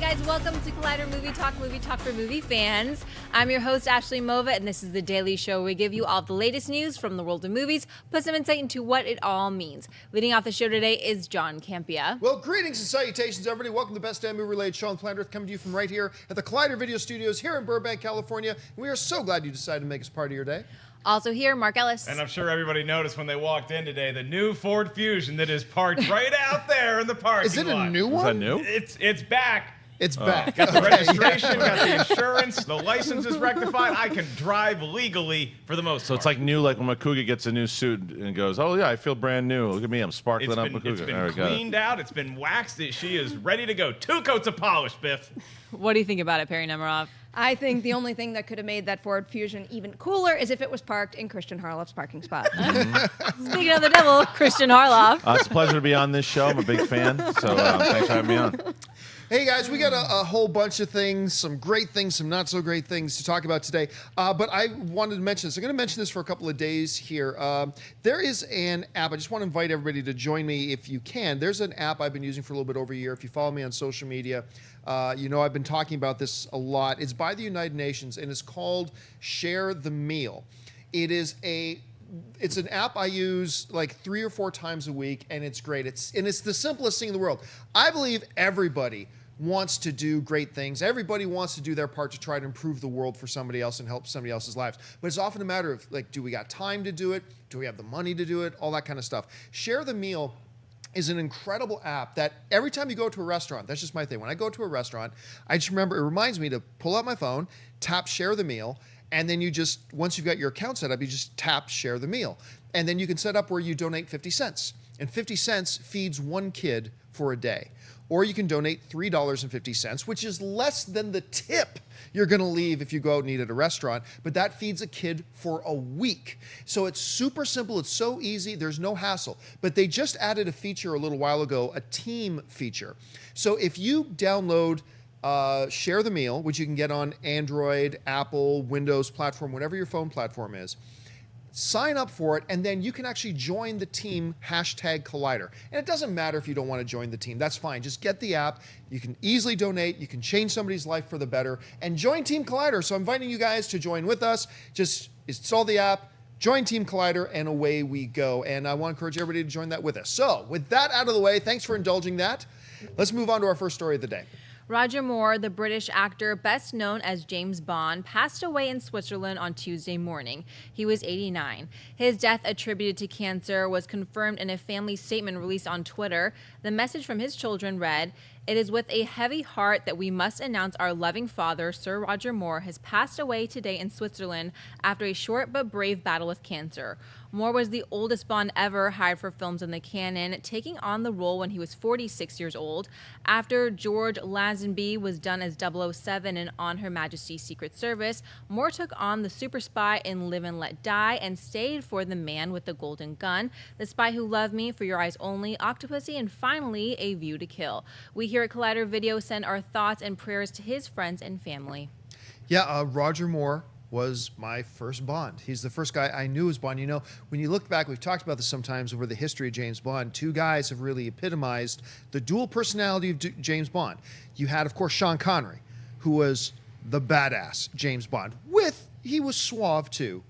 guys, welcome to Collider Movie Talk for movie fans. I'm your host, Ashley Mova, and this is the daily show where we give you all the latest news from the world of movies, put some insight into what it all means. Leading off the show today is John Campea. Well, greetings and salutations, everybody. Welcome to Best Damn Movie-Related Show on planet Earth, coming to you from right here at the Collider Video Studios here in Burbank, California. We are so glad you decided to make us part of your day. Also here, Mark Ellis. And I'm sure everybody noticed when they walked in today, the new Ford Fusion that is parked right out there in the parking lot. Is it a new one? Is that new? It's back. It's back. Got the registration, got the insurance, the license is rectified. I can drive legally for the most part. So it's like new, like when Makuga gets a new suit and goes, oh yeah, I feel brand new. Look at me, I'm sparkling up Makuga. It's been cleaned out, it's been waxed. She is ready to go. 2 coats of polish, Biff. What do you think about it, Perri Nemiroff? I think the only thing that could have made that Ford Fusion even cooler is if it was parked in Kristian Harloff's parking spot. Speaking of the devil, Kristian Harloff. It's a pleasure to be on this show. I'm a big fan, so thanks for having me on. Hey guys, we got a whole bunch of things, some great things, some not so great things to talk about today. But I wanted to mention this. I'm going to mention this for a couple of days here. There is an app. I just want to invite everybody to join me if you can. There's an app I've been using for a little bit over a year. If you follow me on social media, you know I've been talking about this a lot. It's by the United Nations, and it's called Share the Meal. It's an app I use like 3 or 4 times a week, and it's great. It's the simplest thing in the world. I believe everybody wants to do great things. Everybody wants to do their part to try to improve the world for somebody else and help somebody else's lives. But it's often a matter of, like, do we got time to do it? Do we have the money to do it? All that kind of stuff. Share the Meal is an incredible app that every time you go to a restaurant, that's just my thing. When I go to a restaurant, I just remember, it reminds me to pull out my phone, tap Share the Meal, and then you just, once you've got your account set up, you just tap Share the Meal. And then you can set up where you donate 50 cents. And 50 cents feeds 1 kid for a day. Or you can donate $3.50, which is less than the tip you're going to leave if you go out and eat at a restaurant, but that feeds a kid for a week. So it's super simple. It's so easy. There's no hassle. But they just added a feature a little while ago, a team feature. So if you download Share the Meal, which you can get on Android, Apple, Windows platform, whatever your phone platform is, sign up for it, and then you can actually join the team #Collider. And it doesn't matter if you don't want to join the team. That's fine. Just get the app. You can easily donate. You can change somebody's life for the better. And join Team Collider. So I'm inviting you guys to join with us. Just install the app, join Team Collider, and away we go. And I want to encourage everybody to join that with us. So with that out of the way, thanks for indulging that. Let's move on to our first story of the day. Roger Moore, the British actor best known as James Bond, passed away in Switzerland on Tuesday morning. He was 89. His death, attributed to cancer, was confirmed in a family statement released on Twitter. The message from his children read, "It is with a heavy heart that we must announce our loving father, Sir Roger Moore, has passed away today in Switzerland after a short but brave battle with cancer." Moore was the oldest Bond ever hired for films in the canon, taking on the role when he was 46 years old. After George Lazenby was done as 007 in On Her Majesty's Secret Service, Moore took on the super spy in Live and Let Die and stayed for The Man with the Golden Gun, The Spy Who Loved Me, For Your Eyes Only, Octopussy, and finally, A View to Kill. We here at Collider Video send our thoughts and prayers to his friends and family. Yeah, Roger Moore was my first Bond. He's the first guy I knew as Bond. You know, when you look back, we've talked about this sometimes over the history of James Bond, 2 guys have really epitomized the dual personality of James Bond. You had, of course, Sean Connery, who was the badass James Bond. He was suave too.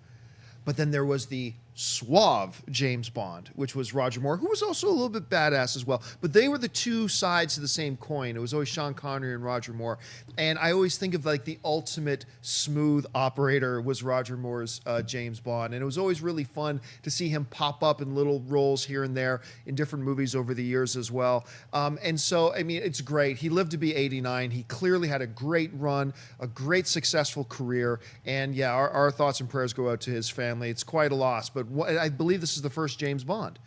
But then there was the suave James Bond, which was Roger Moore, who was also a little bit badass as well. But they were the 2 sides of the same coin. It was always Sean Connery and Roger Moore. And I always think of like the ultimate smooth operator was Roger Moore's James Bond. And it was always really fun to see him pop up in little roles here and there in different movies over the years as well. And so, I mean, it's great. He lived to be 89. He clearly had a great run, a great successful career. And yeah, our thoughts and prayers go out to his family. It's quite a loss, but I believe this is the first James Bond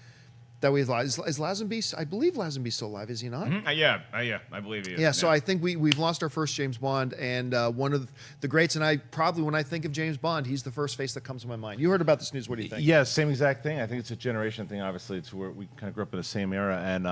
that we've lost. Is Lazenby? I believe Lazenby's still alive. Is he not? Mm-hmm. Yeah, I believe he is. Yeah, so I think we've lost our first James Bond, and one of the greats. And I probably, when I think of James Bond, he's the first face that comes to my mind. You heard about this news. What do you think? Yeah, same exact thing. I think it's a generation thing. Obviously, it's where we kind of grew up in the same era, and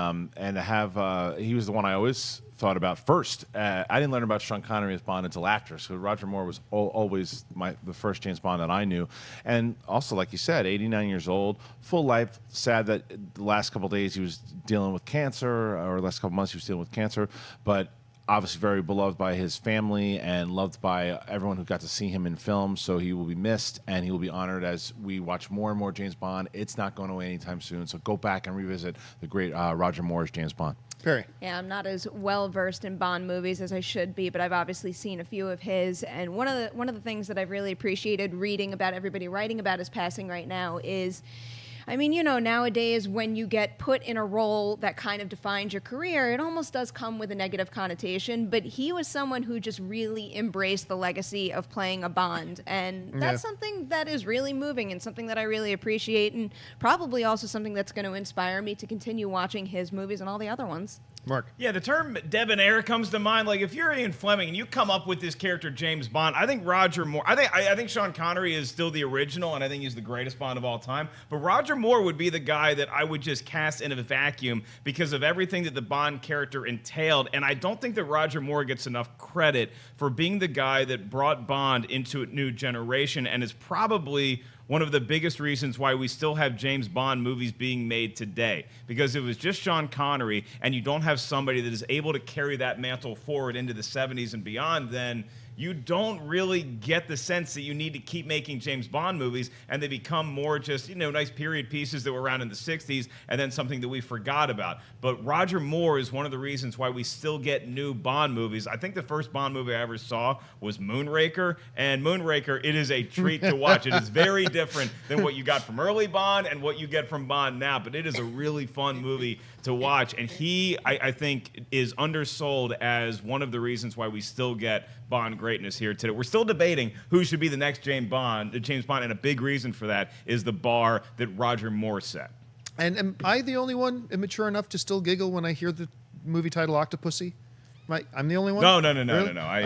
to have he was the one I always thought about first. I didn't learn about Sean Connery as Bond until after. So Roger Moore was always the first James Bond that I knew. And also, like you said, 89 years old, full life. Sad that the last couple of days he was dealing with cancer, or the last couple of months he was dealing with cancer. But obviously very beloved by his family and loved by everyone who got to see him in film. So he will be missed, and he will be honored as we watch more and more James Bond. It's not going away anytime soon. So go back and revisit the great Roger Moore's James Bond. Perri. Yeah, I'm not as well versed in Bond movies as I should be, but I've obviously seen a few of his. And one of the things that I've really appreciated reading about everybody writing about his passing right now is, I mean, you know, nowadays when you get put in a role that kind of defines your career, it almost does come with a negative connotation. But he was someone who just really embraced the legacy of playing a Bond. And that's something that is really moving and something that I really appreciate, and probably also something that's going to inspire me to continue watching his movies and all the other ones. Mark. Yeah, the term debonair comes to mind. Like, if you're Ian Fleming and you come up with this character James Bond, I think Roger Moore. I think Sean Connery is still the original, and I think he's the greatest Bond of all time. But Roger Moore would be the guy that I would just cast in a vacuum because of everything that the Bond character entailed. And I don't think that Roger Moore gets enough credit for being the guy that brought Bond into a new generation, and is probably one of the biggest reasons why we still have James Bond movies being made today, because it was just Sean Connery, and you don't have somebody that is able to carry that mantle forward into the 70s and beyond, then you don't really get the sense that you need to keep making James Bond movies, and they become more just, you know, nice period pieces that were around in the 60s and then something that we forgot about. But Roger Moore is one of the reasons why we still get new Bond movies. I think the first Bond movie I ever saw was Moonraker, and Moonraker, it is a treat to watch. It is very different than what you got from early Bond and what you get from Bond now, but it is a really fun movie to watch, and he, I think, is undersold as one of the reasons why we still get Bond greatness here today. We're still debating who should be the next James Bond, and a big reason for that is the bar that Roger Moore set. And am I the only one immature enough to still giggle when I hear the movie title Octopussy? I'm the only one? No. Really? I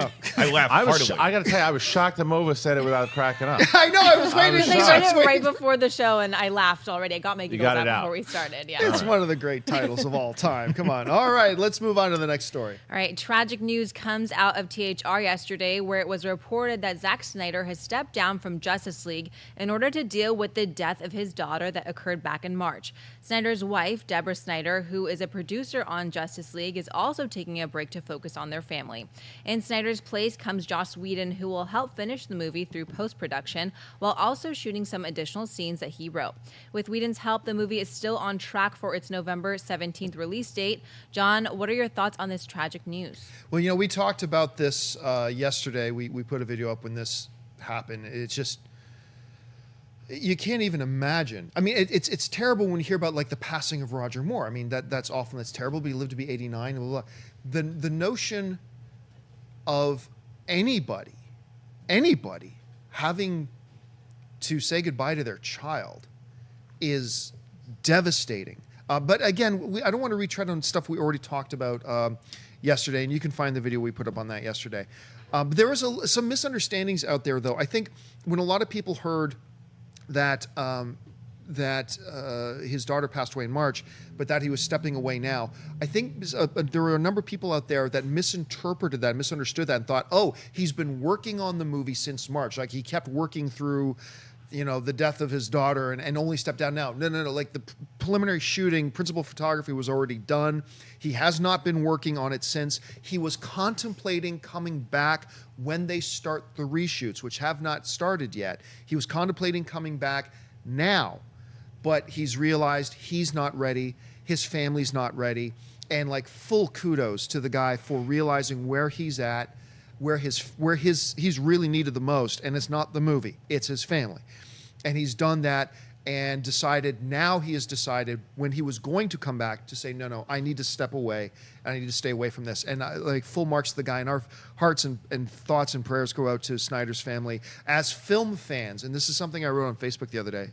laughed heartily. I got to tell you, I was shocked that Mova said it without cracking up. I know, I was waiting. They read it right before the show, and I laughed already. I got my giggles got out it out. before we started. Yeah. It's one of the great titles of all time. Come on. All right, let's move on to the next story. All right, tragic news comes out of THR yesterday, where it was reported that Zack Snyder has stepped down from Justice League in order to deal with the death of his daughter that occurred back in March. Snyder's wife, Deborah Snyder, who is a producer on Justice League, is also taking a break to focus on their family. In Snyder's place comes Joss Whedon, who will help finish the movie through post-production, while also shooting some additional scenes that he wrote. With Whedon's help, the movie is still on track for its November 17th release date. John, what are your thoughts on this tragic news? Well, you know, we talked about this yesterday. We put a video up when this happened. It's just, you can't even imagine. I mean, it's terrible when you hear about like the passing of Roger Moore. I mean, that's awful. That's terrible. But he lived to be 89. Blah, blah, blah. The notion of anybody having to say goodbye to their child is devastating. But again, I don't want to retread on stuff we already talked about yesterday, and you can find the video we put up on that yesterday. But there was some misunderstandings out there, though. I think when a lot of people heard that his daughter passed away in March, but that he was stepping away now, I think there were a number of people out there that misinterpreted that, misunderstood that, and thought, oh, he's been working on the movie since March. Like, he kept working through, you know, the death of his daughter and only stepped down now. No. Like, the preliminary shooting, principal photography was already done. He has not been working on it since. He was contemplating coming back when they start the reshoots, which have not started yet. He was contemplating coming back now, but he's realized he's not ready. His family's not ready. And like, full kudos to the guy for realizing where he's at, where he's really needed the most. And it's not the movie, it's his family. And he's done that and he has decided when he was going to come back to say, no, I need to step away. I need to stay away from this. And like, full marks to the guy, and our hearts and thoughts and prayers go out to Snyder's family. As film fans, and this is something I wrote on Facebook the other day,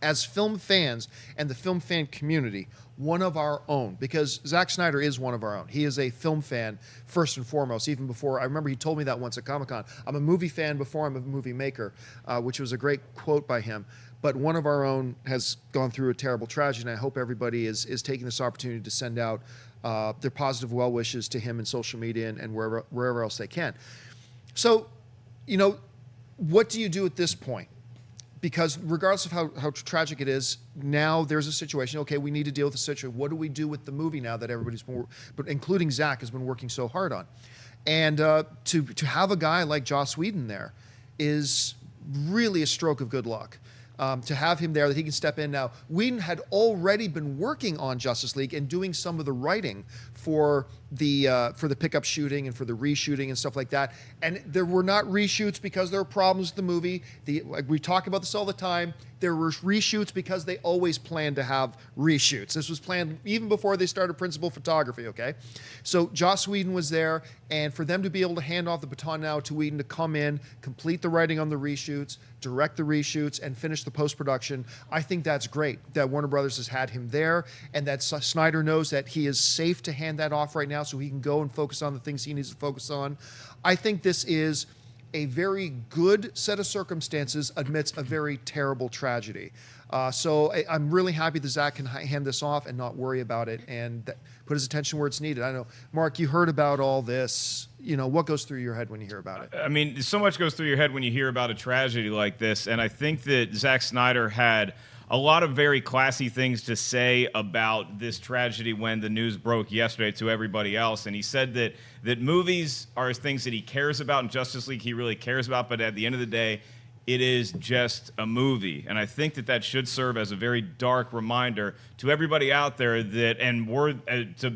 as film fans and the film fan community, one of our own, because Zack Snyder is one of our own. He is a film fan first and foremost, even before, I remember he told me that once at Comic-Con. I'm a movie fan before I'm a movie maker, which was a great quote by him. But one of our own has gone through a terrible tragedy, and I hope everybody is taking this opportunity to send out their positive well wishes to him in social media and wherever else they can. So, you know, what do you do at this point? because regardless of how tragic it is, now there's a situation. Okay, we need to deal with the situation. What do we do with the movie now that everybody's been, but including Zack, has been working so hard on? And to have a guy like Joss Whedon there is really a stroke of good luck. To have him there, that he can step in now. Whedon had already been working on Justice League and doing some of the writing for the pickup shooting and for the reshooting and stuff like that. And there were not reshoots because there were problems with the movie. Like we talk about this all the time. There were reshoots because they always planned to have reshoots. This was planned even before they started principal photography, okay? So Joss Whedon was there, and for them to be able to hand off the baton now to Whedon to come in, complete the writing on the reshoots, direct the reshoots, and finish the post-production, I think that's great that Warner Brothers has had him there, and that Snyder knows that he is safe to hand that off right now so he can go and focus on the things he needs to focus on. I think this is a very good set of circumstances amidst a very terrible tragedy. So I'm really happy that Zack can hand this off and not worry about it and put his attention where it's needed. I know, Mark, you heard about all this. You know, what goes through your head when you hear about it? I mean, so much goes through your head when you hear about a tragedy like this, and I think that Zack Snyder had a lot of very classy things to say about this tragedy when the news broke yesterday to everybody else. And he said that movies are things that he cares about, and Justice League he really cares about, but at the end of the day, it is just a movie. And I think that should serve as a very dark reminder to everybody out there that, and we're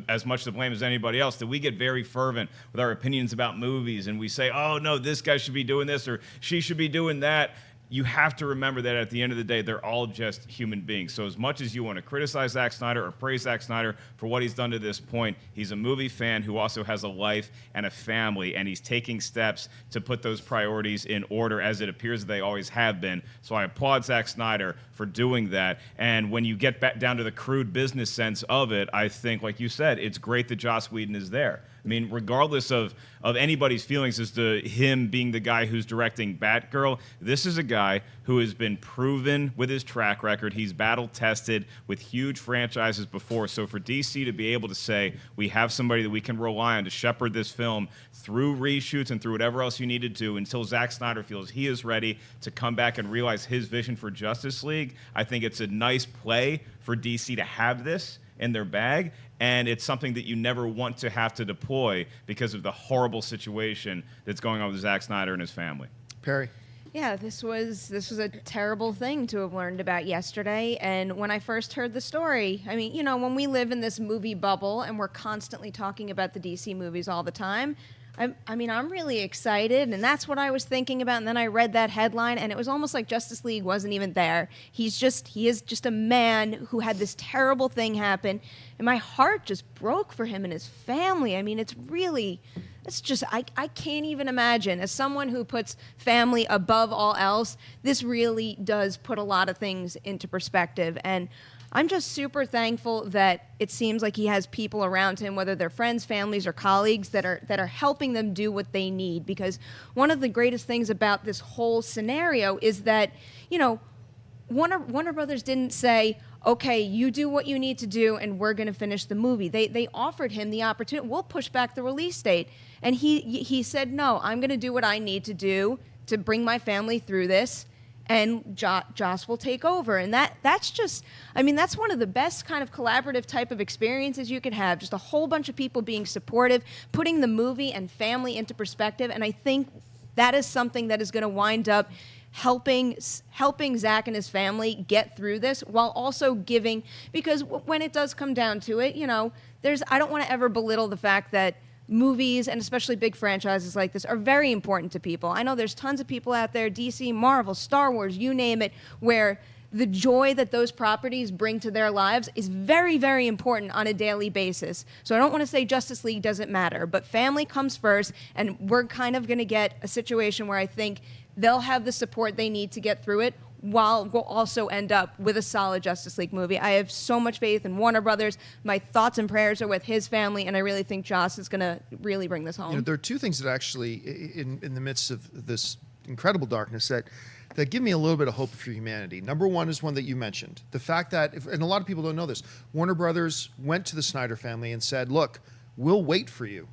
as much to blame as anybody else, that we get very fervent with our opinions about movies, and we say, oh, no, this guy should be doing this, or she should be doing that. You have to remember that at the end of the day, they're all just human beings. So as much as you want to criticize Zack Snyder or praise Zack Snyder for what he's done to this point, he's a movie fan who also has a life and a family, and he's taking steps to put those priorities in order as it appears that they always have been. So I applaud Zack Snyder for doing that. And when you get back down to the crude business sense of it, I think, like you said, it's great that Joss Whedon is there. I mean, regardless of anybody's feelings as to him being the guy who's directing Batgirl, this is a guy who has been proven with his track record. He's battle-tested with huge franchises before. So for DC to be able to say, we have somebody that we can rely on to shepherd this film through reshoots and through whatever else you needed to until Zack Snyder feels he is ready to come back and realize his vision for Justice League, I think it's a nice play for DC to have this in their bag, and it's something that you never want to have to deploy because of the horrible situation that's going on with Zack Snyder and his family. Perry? Yeah, this was a terrible thing to have learned about yesterday. And when I first heard the story, I mean, you know, when we live in this movie bubble and we're constantly talking about the DC movies all the time, I mean, I'm really excited, and that's what I was thinking about. And then I read that headline, and it was almost like Justice League wasn't even there. He is just a man who had this terrible thing happen, and my heart just broke for him and his family. I mean, I can't even imagine. As someone who puts family above all else, this really does put a lot of things into perspective. And I'm just super thankful that it seems like he has people around him, whether they're friends, families, or colleagues, that are helping them do what they need. Because one of the greatest things about this whole scenario is that, you know, Warner Brothers didn't say, okay, you do what you need to do and we're going to finish the movie. They offered him the opportunity. We'll push back the release date. And he said, no, I'm going to do what I need to do to bring my family through this. And Joss will take over. And that's just, I mean, that's one of the best kind of collaborative type of experiences you could have. Just a whole bunch of people being supportive, putting the movie and family into perspective. And I think that is something that is going to wind up helping Zack and his family get through this, while also giving, because when it does come down to it, you know, I don't want to ever belittle the fact that movies, and especially big franchises like this, are very important to people. I know there's tons of people out there, DC, Marvel, Star Wars, you name it, where the joy that those properties bring to their lives is very, very important on a daily basis. So I don't want to say Justice League doesn't matter, but family comes first, and we're kind of going to get a situation where I think they'll have the support they need to get through it, while we'll also end up with a solid Justice League movie. I have so much faith in Warner Brothers. My thoughts and prayers are with his family, and I really think Joss is going to really bring this home. You know, there are two things that actually, in the midst of this incredible darkness, that give me a little bit of hope for humanity. Number one is one that you mentioned. The fact that, and a lot of people don't know this, Warner Brothers went to the Snyder family and said, look, we'll wait for you.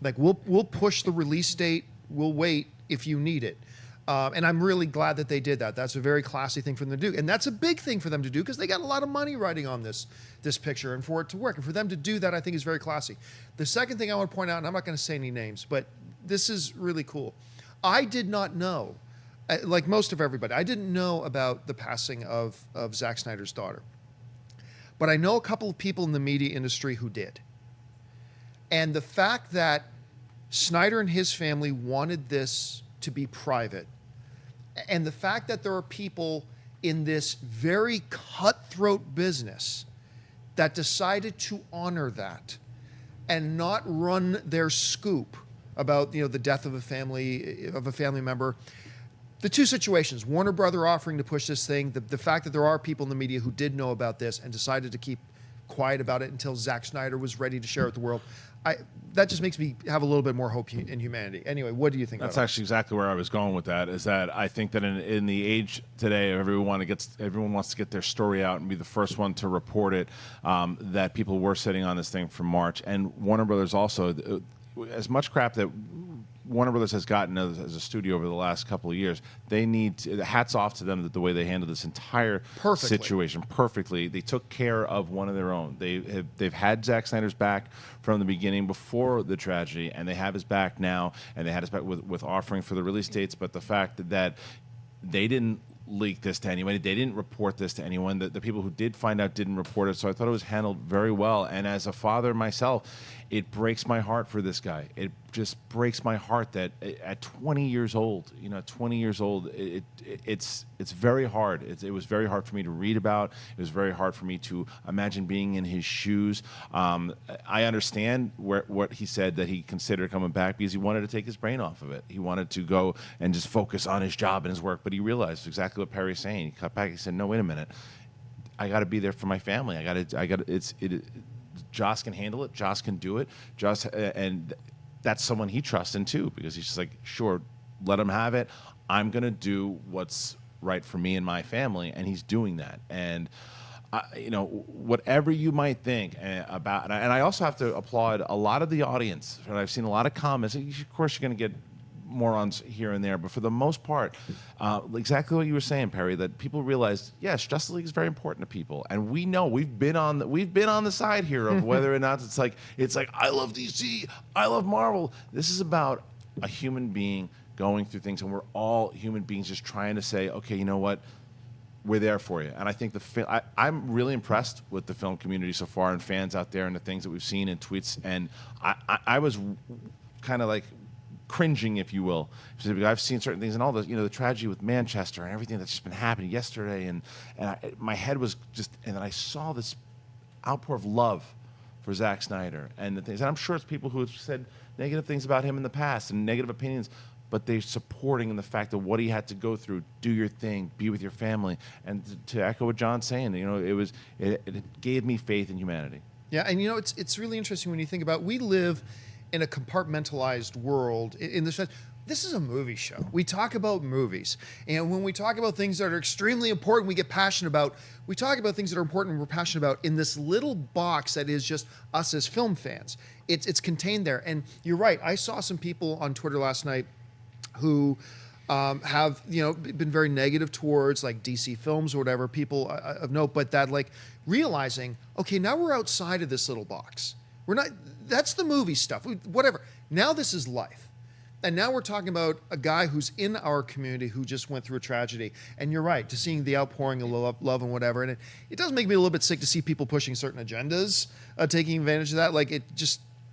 Like, we'll push the release date. We'll wait if you need it. And I'm really glad that they did that. That's a very classy thing for them to do. And that's a big thing for them to do because they got a lot of money riding on this picture and for it to work. And for them to do that, I think is very classy. The second thing I want to point out, and I'm not going to say any names, but this is really cool. I did not know, like most of everybody, I didn't know about the passing of Zack Snyder's daughter. But I know a couple of people in the media industry who did. And the fact that Snyder and his family wanted this to be private, and the fact that there are people in this very cutthroat business that decided to honor that and not run their scoop about the death of a family member. The two situations, Warner Brother offering to push this thing, the fact that there are people in the media who did know about this and decided to keep quiet about it until Zack Snyder was ready to share it with the world. That just makes me have a little bit more hope in humanity. Anyway, what do you think? That's about actually exactly where I was going with that. Is that I think that in the age today, everyone wants to get their story out and be the first one to report it. That people were sitting on this thing from March, and Warner Brothers also, as much crap that Warner Brothers has gotten as a studio over the last couple of years, they need hats off to them, that the way they handled this entire situation perfectly. They took care of one of their own. They've had Zack Snyder's back from the beginning before the tragedy, and they have his back now, and they had his back with offering for the release dates. But the fact that they didn't leak this to anybody, they didn't report this to anyone. The people who did find out didn't report it. So I thought it was handled very well. And as a father myself, it breaks my heart for this guy. It just breaks my heart that at 20 years old, it's very hard. It was very hard for me to read about. It was very hard for me to imagine being in his shoes. I understand what he said, that he considered coming back because he wanted to take his brain off of it. He wanted to go and just focus on his job and his work. But he realized exactly what Perry's saying. He cut back. He said, "No, wait a minute. I got to be there for my family. Joss can handle it. Joss can do it. Joss, and that's someone he trusts in too, because he's just like, sure, let him have it. I'm gonna do what's right for me and my family, and he's doing that. And whatever you might think about, and I also have to applaud a lot of the audience. And I've seen a lot of comments. Of course, you're gonna get morons here and there, but for the most part, exactly what you were saying, Perri, that people realized, yes, Justice League is very important to people, and we know we've been on the side here of whether or not it's like I love DC, I love Marvel. This is about a human being going through things, and we're all human beings just trying to say, okay, you know what? We're there for you. And I think I'm really impressed with the film community so far and fans out there and the things that we've seen in tweets. And I was kind of like cringing, if you will. I've seen certain things and all the tragedy with Manchester and everything that's just been happening yesterday, and my head was just, and then I saw this outpour of love for Zack Snyder and the things, and I'm sure it's people who have said negative things about him in the past and negative opinions, but they're supporting in the fact of what he had to go through. Do your thing, be with your family, and to echo what John's saying, it gave me faith in humanity. Yeah, and it's really interesting when you think about, we live in a compartmentalized world in the sense, this is a movie show. We talk about movies. And when we talk about things that are extremely important, we get passionate about, we talk about things that are important and we're passionate about in this little box that is just us as film fans. It's contained there. And you're right. I saw some people on Twitter last night who have been very negative towards like DC films or whatever, people of note, but that like realizing, okay, now we're outside of this little box. We're not, that's the movie stuff, whatever. Now this is life. And now we're talking about a guy who's in our community who just went through a tragedy. And you're right, to seeing the outpouring of love and whatever. And it does make me a little bit sick to see people pushing certain agendas, taking advantage of that. Like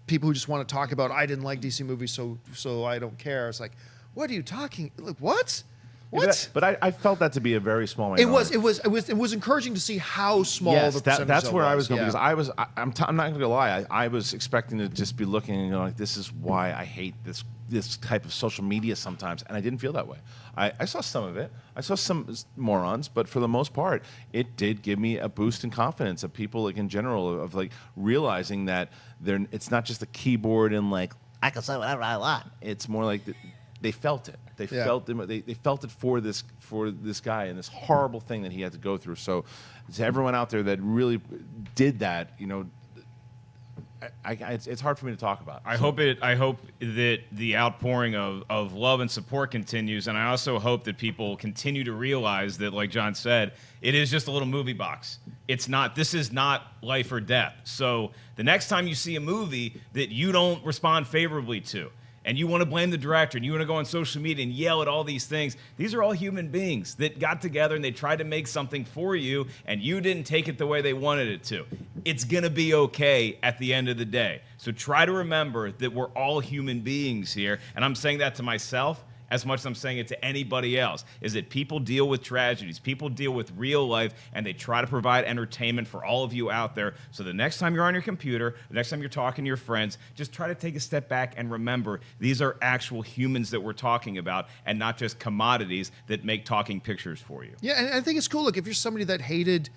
people who just want to talk about, I didn't like DC movies, so I don't care. It's like, what are you talking? Like, what? What? But I felt that to be a very small minority. It was encouraging to see how small yes, the percentage that's where was. I was going, yeah. because I'm not going to lie. I was expecting to just be looking and going, like, this is why I hate this type of social media sometimes, and I didn't feel that way. I saw some of it. I saw some morons, but for the most part, it did give me a boost in confidence of people, like in general, of like realizing that it's not just a keyboard and like I can say whatever I want. It's more like they felt it. They felt it for this guy and this horrible thing that he had to go through. So to everyone out there that really did that, it's hard for me to talk about. I hope that the outpouring of love and support continues, and I also hope that people continue to realize that, like John said, it is just a little movie box. This is not life or death. So the next time you see a movie that you don't respond favorably to, and you want to blame the director, and you want to go on social media and yell at all these things, these are all human beings that got together and they tried to make something for you, and you didn't take it the way they wanted it to. It's going to be okay at the end of the day. So try to remember that we're all human beings here, and I'm saying that to myself as much as I'm saying it to anybody else, is that people deal with tragedies, people deal with real life, and they try to provide entertainment for all of you out there. So the next time you're on your computer, the next time you're talking to your friends, just try to take a step back and remember these are actual humans that we're talking about and not just commodities that make talking pictures for you. Yeah, and I think it's cool. Look, if you're somebody that hated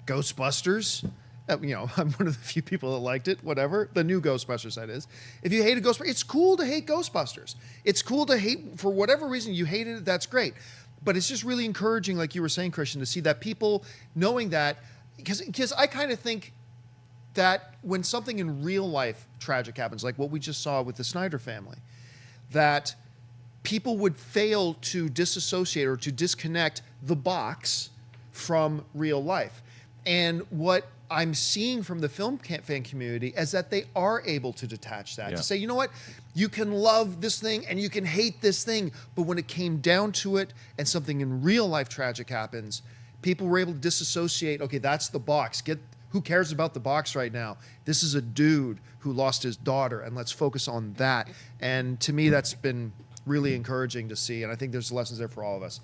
Ghostbusters, I'm one of the few people that liked it, whatever. The new Ghostbusters, that is. If you hated Ghostbusters, it's cool to hate Ghostbusters. It's cool to hate, for whatever reason you hated it, that's great. But it's just really encouraging, like you were saying, Kristian, to see that people knowing that, because I kind of think that when something in real life tragic happens, like what we just saw with the Snyder family, that people would fail to disassociate or to disconnect the box from real life. And what I'm seeing from the film fan community is that they are able to detach that, to say, you know what, you can love this thing and you can hate this thing, but when it came down to it and something in real life tragic happens, people were able to disassociate, okay, that's the box. Who cares about the box right now? This is a dude who lost his daughter, and let's focus on that. And to me, that's been really encouraging to see, and I think there's lessons there for all of us.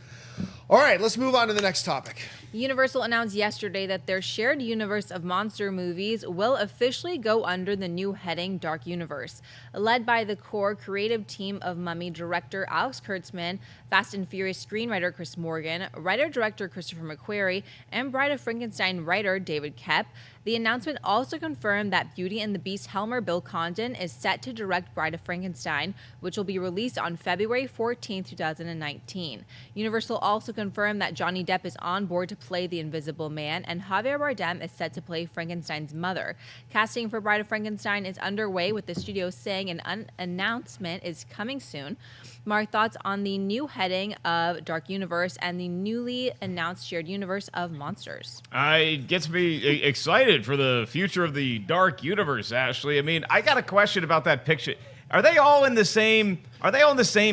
All right, let's move on to the next topic. Universal announced yesterday that their shared universe of monster movies will officially go under the new heading Dark Universe. Led by the core creative team of Mummy director Alex Kurtzman, Fast and Furious screenwriter Chris Morgan, writer-director Christopher McQuarrie, and Bride of Frankenstein writer David Koepp, the announcement also confirmed that Beauty and the Beast helmer Bill Condon is set to direct Bride of Frankenstein, which will be released on February 14, 2019. Universal also confirmed that Johnny Depp is on board to play the Invisible Man, and Javier Bardem is set to play Frankenstein's mother. Casting for Bride of Frankenstein is underway, with the studio saying an announcement is coming soon. Mark, thoughts on the new heading of Dark Universe and the newly announced shared universe of monsters? It gets me excited for the future of the Dark Universe, Ashley. I mean, I got a question about that picture. Are they all in the same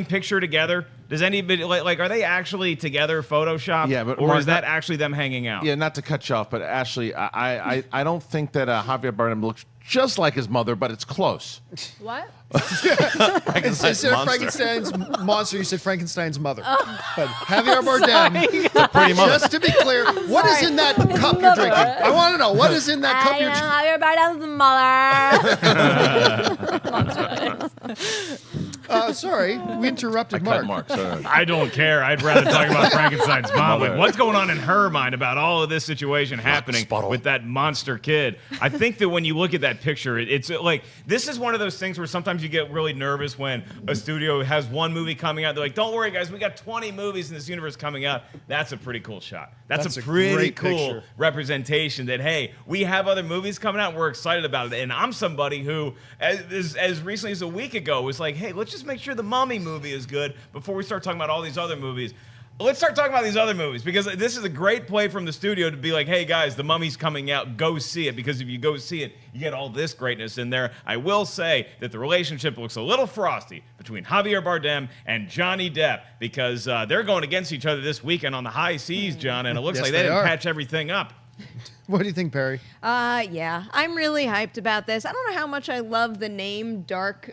picture together? Does anybody like? Are they actually together photoshopped? Yeah, but or Mark, is that actually them hanging out? Yeah, not to cut you off, but Ashley, I don't think that Javier Bardem looks just like his mother, but it's close. What? Instead of Frankenstein's monster, you said Frankenstein's mother. But Javier Bardem, Pretty mother. just to be clear, what is in that cup you're drinking? I want to know, what is in that cup you're drinking? Javier Bardem's mother. Sorry, we interrupted Cut Mark. Mark, sorry. I don't care. I'd rather talk about Frankenstein's mom. Like, what's going on in her mind about all of this situation happening with that monster kid? I think that when you look at that picture, it's like, this is one of those things where sometimes you get really nervous when a studio has one movie coming out. They're like, don't worry, guys, we got 20 movies in this universe coming out. That's a pretty cool shot. That's a pretty great cool picture. representation that, hey, we have other movies coming out and we're excited about it. And I'm somebody who, as recently as a week ago, was like, hey, let's just make sure the Mummy movie is good before we start talking about all these other movies. Let's start talking about these other movies, because this is a great play from the studio to be like, hey guys, the Mummy's coming out, go see it, because if you go see it, you get all this greatness in there. I will say that the relationship looks a little frosty between Javier Bardem and Johnny Depp, because they're going against each other this weekend on the high seas, John, and it looks Yes, like they they didn't are. patch everything up. What do you think, Perri? Yeah, I'm really hyped about this. I don't know how much I love the name Dark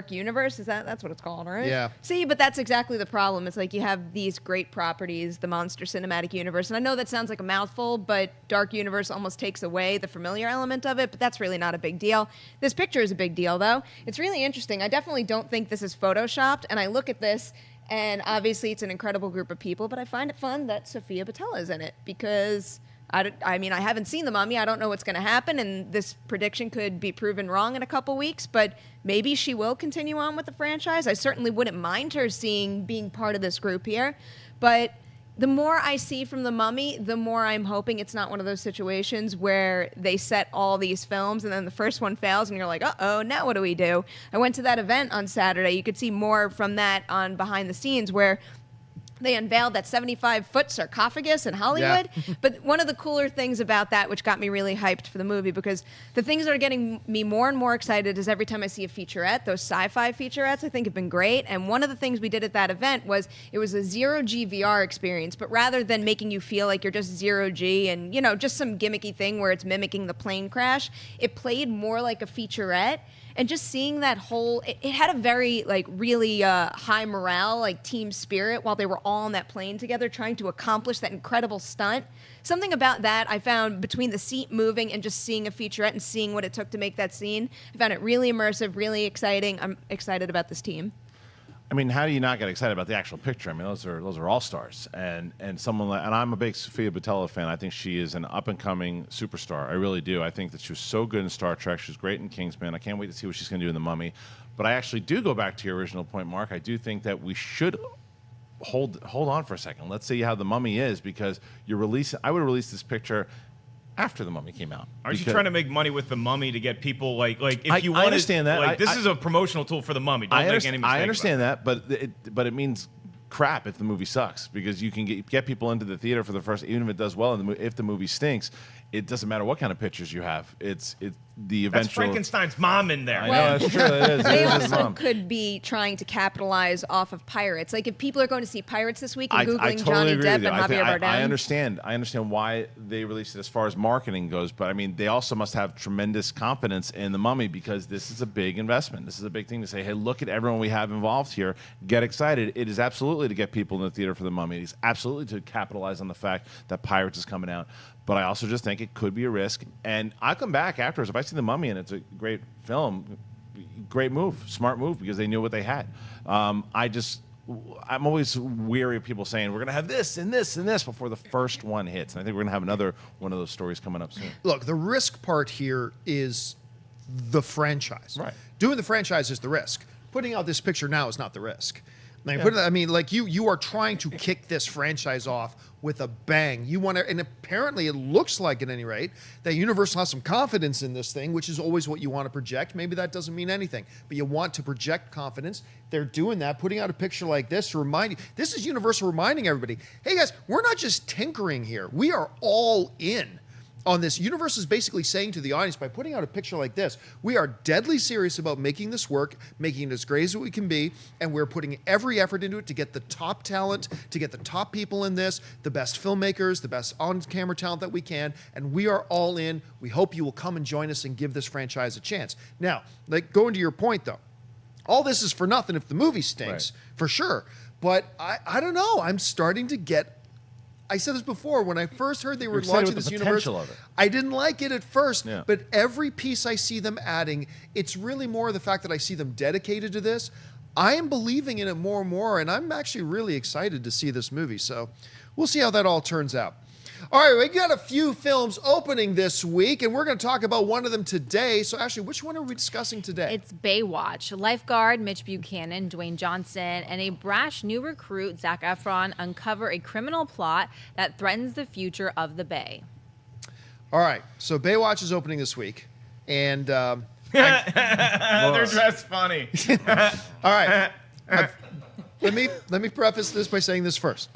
Universe. That's what it's called, right? Yeah. See, but that's exactly the problem. It's like you have these great properties, the Monster Cinematic Universe, and I know that sounds like a mouthful, but Dark Universe almost takes away the familiar element of it, but that's really not a big deal. This picture is a big deal, though. It's really interesting. I definitely don't think this is photoshopped, and I look at this, and obviously it's an incredible group of people, but I find it fun that Sofia Boutella is in it, because I mean, I haven't seen The Mummy. I don't know what's going to happen, and this prediction could be proven wrong in a couple weeks, but maybe she will continue on with the franchise. I certainly wouldn't mind her being part of this group here, but the more I see from The Mummy, the more I'm hoping it's not one of those situations where they set all these films and then the first one fails and you're like, uh-oh, now what do we do? I went to that event on Saturday. You could see more from that on behind the scenes where they unveiled that 75-foot sarcophagus in Hollywood. Yeah. But one of the cooler things about that, which got me really hyped for the movie, because the things that are getting me more and more excited is every time I see a featurette. Those sci-fi featurettes I think have been great. And one of the things we did at that event was it was a zero-G VR experience. But rather than making you feel like you're just zero-G and, you know, just some gimmicky thing where it's mimicking the plane crash, it played more like a featurette. And just seeing that whole, it had a very, like, really high morale, like, team spirit while they were all on that plane together trying to accomplish that incredible stunt. Something about that I found between the seat moving and just seeing a featurette and seeing what it took to make that scene. I found it really immersive, really exciting. I'm excited about this team. I mean, how do you not get excited about the actual picture? I mean, those are all stars, and someone like, and I'm a big Sofia Boutella fan. I think she is an up and coming superstar. I really do. I think that she was so good in Star Trek. She was great in Kingsman. I can't wait to see what she's going to do in The Mummy. But I actually do go back to your original point, Mark. I do think that we should hold on for a second. Let's see how The Mummy is, because you're releasing. I would release this picture after The Mummy came out. Aren't you trying to make money with The Mummy to get people like if you I want understand that. Like, this is a promotional tool for The Mummy. Don't make any mistake. I understand that, but it means crap if the movie sucks, because you can get people into the theater for the first, even if it does well, and if the movie stinks, it doesn't matter what kind of pictures you have. It's the eventual. That's Frankenstein's mom in there. I know, that's true. It is. They It is his also mom. could be trying to capitalize off of Pirates. Like if people are going to see Pirates this week and I Googling totally Johnny agree Depp with you. and Javier Bardem. I understand. I understand why they released it as far as marketing goes, but I mean, they also must have tremendous confidence in The Mummy, because this is a big investment. This is a big thing to say, hey, look at everyone we have involved here. Get excited. It is absolutely to get people in the theater for The Mummy. It is absolutely to capitalize on the fact that Pirates is coming out. But I also just think it could be a risk. And I'll come back afterwards. If I see The Mummy and it's a great film, great move, smart move, because they knew what they had. I'm always weary of people saying, we're going to have this and this and this before the first one hits. And I think we're going to have another one of those stories coming up soon. Look, the risk part here is the franchise. Right. Doing the franchise is the risk. Putting out this picture now is not the risk. You are trying to kick this franchise off with a bang. You want to, and apparently it looks like, at any rate, that Universal has some confidence in this thing, which is always what you want to project. Maybe that doesn't mean anything, but you want to project confidence. They're doing that, putting out a picture like this to remind you. This is Universal reminding everybody, hey guys, we're not just tinkering here. We are all in on this. Universal is basically saying to the audience, by putting out a picture like this, we are deadly serious about making this work, making it as great as we can be, and we're putting every effort into it to get the top talent, to get the top people in this, the best filmmakers, the best on-camera talent that we can, and we are all in. We hope you will come and join us and give this franchise a chance. Now, like, going to your point, though, all this is for nothing if the movie stinks, Right. for sure. But I don't know. I'm starting to get... I said this before, when I first heard they were excited launching with this the universe, potential of it. I didn't like it at first, Yeah. but every piece I see them adding, it's really more the fact that I see them dedicated to this. I am believing in it more and more, and I'm actually really excited to see this movie. So we'll see how that all turns out. All right, we got a few films opening this week, and we're going to talk about one of them today. So, Ashley, which one are we discussing today? It's Baywatch. Lifeguard Mitch Buchanan, Dwayne Johnson, and a brash new recruit, Zac Efron, uncover a criminal plot that threatens the future of the Bay. All right, so Baywatch is opening this week, and They're dressed funny. all right. Let me preface this by saying this first.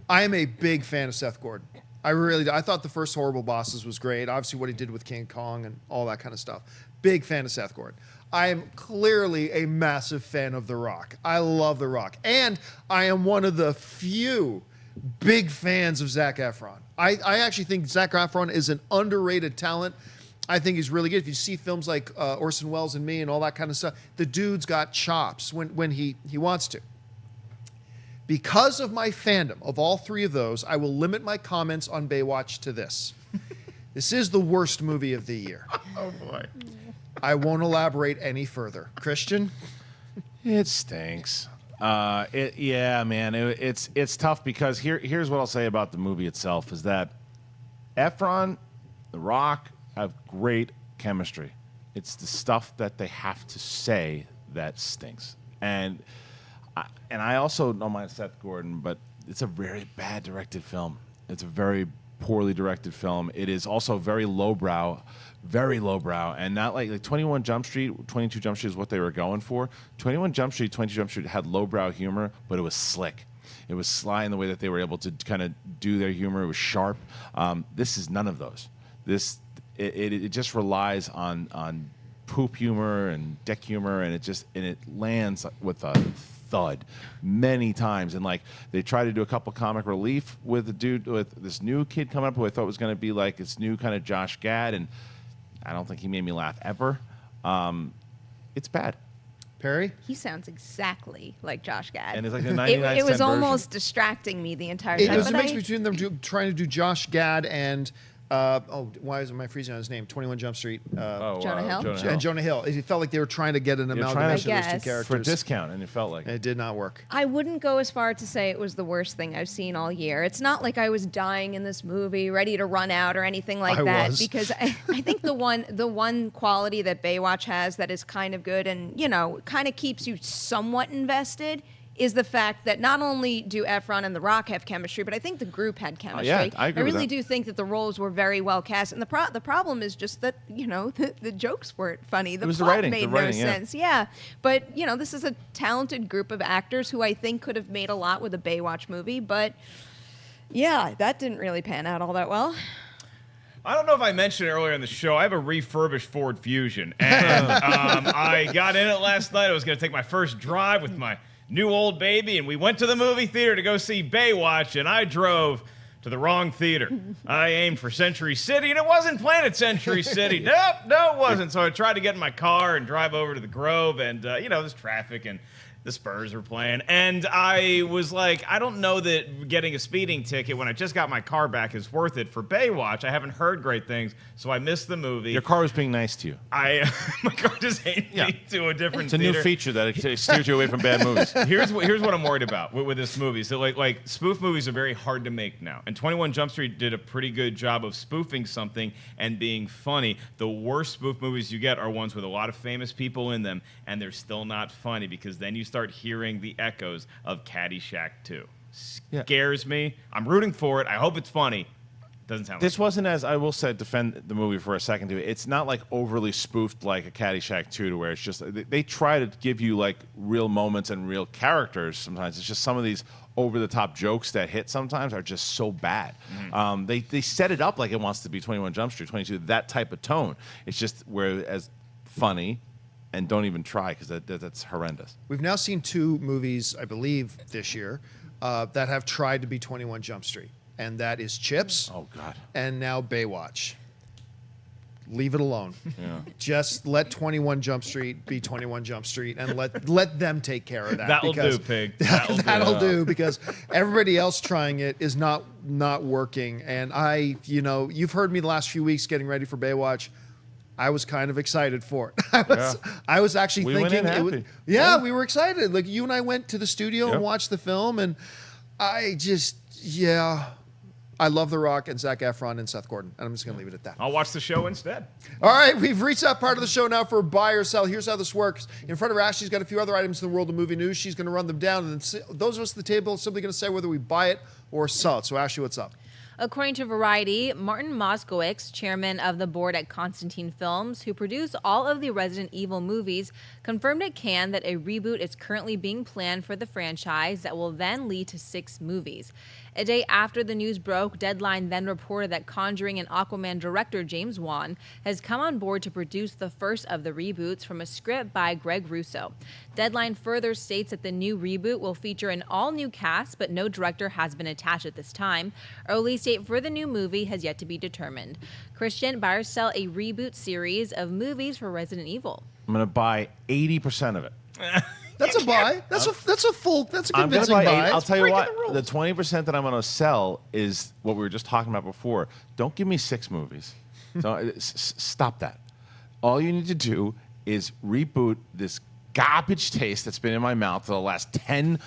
I am a big fan of Seth Gordon. I really do. I thought the first Horrible Bosses was great. Obviously, what he did with King Kong and all that kind of stuff. Big fan of Seth Gordon. I am clearly a massive fan of The Rock. I love The Rock. And I am one of the few big fans of Zac Efron. I actually think Zac Efron is an underrated talent. I think he's really good. If you see films like Orson Welles and Me and all that kind of stuff, the dude's got chops when he wants to. Because of my fandom of all three of those, I will limit my comments on Baywatch to this. This is the worst movie of the year. Oh boy. I won't elaborate any further. Christian? It stinks. It's tough, because here's what I'll say about the movie itself is that Efron, The Rock have great chemistry. It's the stuff that they have to say that stinks. And I also don't mind Seth Gordon, but it's a very bad directed film. It's a very poorly directed film. It is also very lowbrow, and not like 21 Jump Street, 22 Jump Street is what they were going for. 21 Jump Street, 22 Jump Street had lowbrow humor, but it was slick. It was sly in the way that they were able to kind of do their humor. It was sharp. This is none of those. It just relies on poop humor and dick humor, and it lands with a thud many times. And like they try to do a couple comic relief with this new kid coming up who I thought was going to be like this new kind of Josh Gad, and I don't think he made me laugh ever. It's bad. Perry? He sounds exactly like Josh Gad. And it's like a 99 it was cent almost distracting me the entire time. It was a mix between them trying to do Josh Gad and why is my freezing on his name? 21 Jump Street. Jonah Hill? And Jonah Hill. It felt like they were trying to get an amalgamation of those two characters. for a discount, and it felt like It did not work. I wouldn't go as far to say it was the worst thing I've seen all year. It's not like I was dying in this movie, ready to run out or anything like that. was. Because I think the one quality that Baywatch has that is kind of good and, kind of keeps you somewhat invested is the fact that not only do Efron and The Rock have chemistry, but I think the group had chemistry. Yeah, I agree with really that. do think that the roles were very well cast. And the problem is just that, the jokes weren't funny. The was the plot writing. made The writing, no yeah. sense. Yeah. But, this is a talented group of actors who I think could have made a lot with a Baywatch movie. But, yeah, that didn't really pan out all that well. I don't know if I mentioned it earlier in the show. I have a refurbished Ford Fusion, and I got in it last night. I was going to take my first drive with my new old baby, and we went to the movie theater to go see Baywatch, and I drove to the wrong theater. I aimed for Century City, and it wasn't playing at Century City. No, it wasn't. So I tried to get in my car and drive over to the Grove, and, there's traffic, and the Spurs were playing. And I was like, I don't know that getting a speeding ticket when I just got my car back is worth it for Baywatch. I haven't heard great things, so I missed the movie. your car was being nice to you. My car just hated me to a different It's a theater. new feature that it steers you away from bad movies. Here's what I'm worried about with this movie. So like spoof movies are very hard to make now, and 21 Jump Street did a pretty good job of spoofing something and being funny. The worst spoof movies you get are ones with a lot of famous people in them, and they're still not funny because then you start hearing the echoes of Caddyshack 2. Scares me. I'm rooting for it. I hope it's funny. Doesn't sound This like wasn't, as I will say, defend the movie for a second. It's not like overly spoofed like a Caddyshack 2, to where it's just they try to give you like real moments and real characters. Sometimes it's just some of these over the top jokes that hit sometimes are just so bad. They set it up like it wants to be 21 Jump Street, 22, that type of tone. It's just whereas funny. And don't even try, because that's horrendous. We've now seen 2 movies, I believe, this year that have tried to be 21 Jump Street. And that is Chips. Oh, God. And now Baywatch. Leave it alone. Yeah. Just let 21 Jump Street be 21 Jump Street and let them take care of that. That'll because do, pig. That'll do, because everybody else trying it is not working. And you've heard me the last few weeks getting ready for Baywatch. I was kind of excited for it. I was actually We thinking, went in happy. We were excited. Like you and I went to the studio and watched the film, and I love The Rock and Zac Efron and Seth Gordon, and I'm just gonna leave it at that. I'll watch the show instead. All right, we've reached that part of the show now for buy or sell. Here's how this works. In front of her, Ashley's got a few other items in the world of movie news. She's gonna run them down, and then those of us at the table are simply gonna say whether we buy it or sell it. So Ashley, what's up? According to Variety, Martin Moskowitz, chairman of the board at Constantine Films, who produced all of the Resident Evil movies, confirmed at Cannes that a reboot is currently being planned for the franchise that will then lead to 6 movies. A day after the news broke, Deadline then reported that Conjuring and Aquaman director James Wan has come on board to produce the first of the reboots from a script by Greg Russo. Deadline further states that the new reboot will feature an all-new cast, but no director has been attached at this time. A release date for the new movie has yet to be determined. Kristian, buy or sell a reboot series of movies for Resident Evil? I'm going to buy 80% of it. That's a buy. That's a I'm gonna convincing buy. I'll tell you Breaking what, the 20% that I'm going to sell is what we were just talking about before. Don't give me 6 movies. So, stop that. All you need to do is reboot this garbage taste that's been in my mouth for the last 10,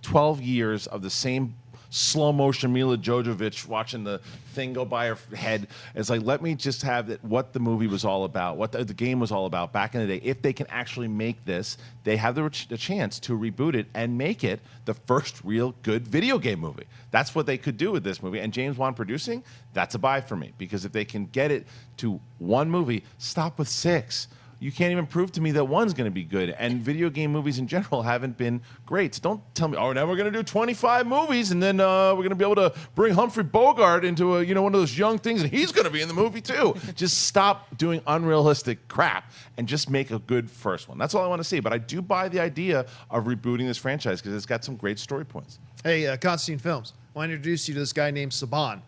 12 years of the same slow motion Mila Jovovich watching the thing go by her head. It's like, let me just have it, what the movie was all about, what the game was all about back in the day. If they can actually make this, they have the chance to reboot it and make it the first real good video game movie. That's what they could do with this movie. And James Wan producing, that's a buy for me. Because if they can get it to one movie, stop with 6. You can't even prove to me that one's going to be good. And video game movies in general haven't been great. So don't tell me, oh, now we're going to do 25 movies, and then we're going to be able to bring Humphrey Bogart into one of those young things, and he's going to be in the movie too. Just stop doing unrealistic crap and just make a good first one. That's all I want to see. But I do buy the idea of rebooting this franchise because it's got some great story points. Hey, Constantine Films, I want to introduce you to this guy named Saban.